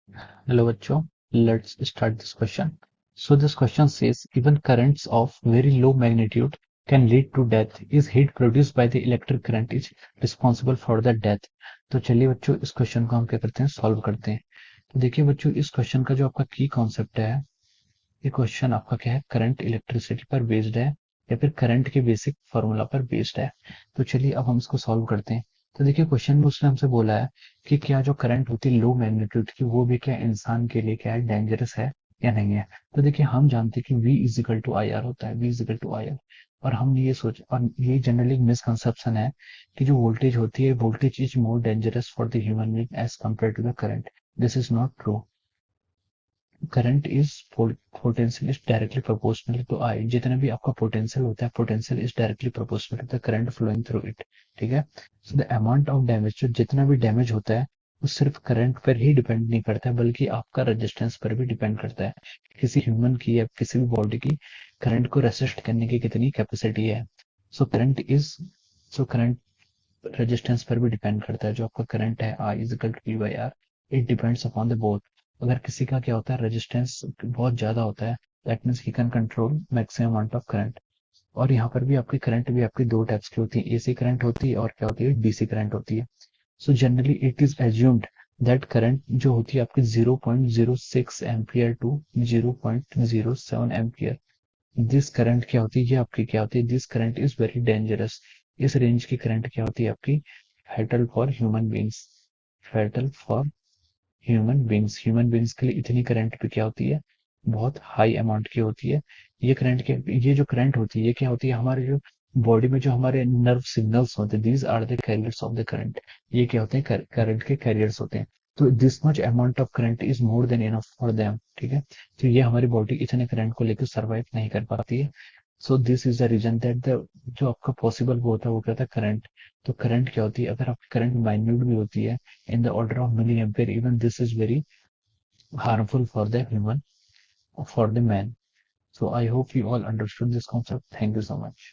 Hello bachcho, let's start this question. So this question says even currents of very low magnitude can lead to death. Is heat produced by the electric current is responsible for the death? तो चलिए बच्चों इस question को हम क्या करते हैं solve करते हैं। तो देखिए बच्चों इस क्वेश्चन का जो आपका की कॉन्सेप्ट है, ये क्वेश्चन आपका क्या है, करंट इलेक्ट्रिसिटी पर बेस्ड है या फिर करंट के बेसिक फॉर्मूला पर बेस्ड है। तो चलिए अब हम इसको सॉल्व करते हैं। तो देखिए क्वेश्चन में उसने हमसे बोला है कि क्या जो करंट होती है लो मैग्नीट्यूड की वो भी क्या इंसान के लिए क्या है डेंजरस है या नहीं है। तो देखिए हम जानते हैं कि V is equal to I R होता है, V is equal to I R. और हम ये सोच और ये जनरली मिसकंसेप्शन है कि जो वोल्टेज होती है voltage is more dangerous for the human being as compare to the current. This is not true. Current is potential is directly proportional to I. जितना भी आपका पोटेंशियल होता है potential is directly proportional to the current flowing through it. ठीक है। So the amount of damage, जो जितना भी डैमेज होता है वो सिर्फ करंट पर ही डिपेंड नहीं करता है बल्कि आपका रेजिस्टेंस पर भी डिपेंड करता है। किसी ह्यूमन की या किसी भी बॉडी की करंट को रेसिस्ट करने की कितनी कैपेसिटी है। So current is so current resistance पर भी डिपेंड करता है। जो आपका करंट है I is equal to P by R, it depends upon the both. अगर किसी का क्या होता है रेजिस्टेंस बहुत ज्यादा होता है, that means he can control maximum amount of current. और यहाँ पर भी आपकी करंट भी आपकी दो टाइप्स की होती है, एसी करंट होती है और क्या होती है डीसी करंट होती है। So generally it is assumed that current जो होती है आपकी 0.06 ampere to 0.07 ampere, this current क्या होती है, ये आपकी क्या होती है, this current is very dangerous. इस रेंज की करंट क्या होती है आपकी fatal for human beings, fatal for human beings के लिए इतनी करंट भी क्या होती है बहुत हाई अमाउंट की होती है। ये जो करंट होती है ये क्या होती है हमारे जो बॉडी में जो हमारे नर्व सिग्नल्स होते हैं, these are the carriers of the current. ये क्या होते हैं करंट के कैरियर्स होते हैं। तो this much amount of current is more than enough for them. ठीक है। तो ये हमारी बॉडी इतने करंट को लेकर सर्वाइव नहीं कर पाती है। So this is the reason that the जो आपका पॉसिबल वो होता है वो क्या होता है करंट। तो करंट क्या होती है, अगर आपकी करंट माइन्यूट भी होती है in the order of milliampere, even this is very harmful for the human, for the man. So I hope you all understood this concept. Thank you so much.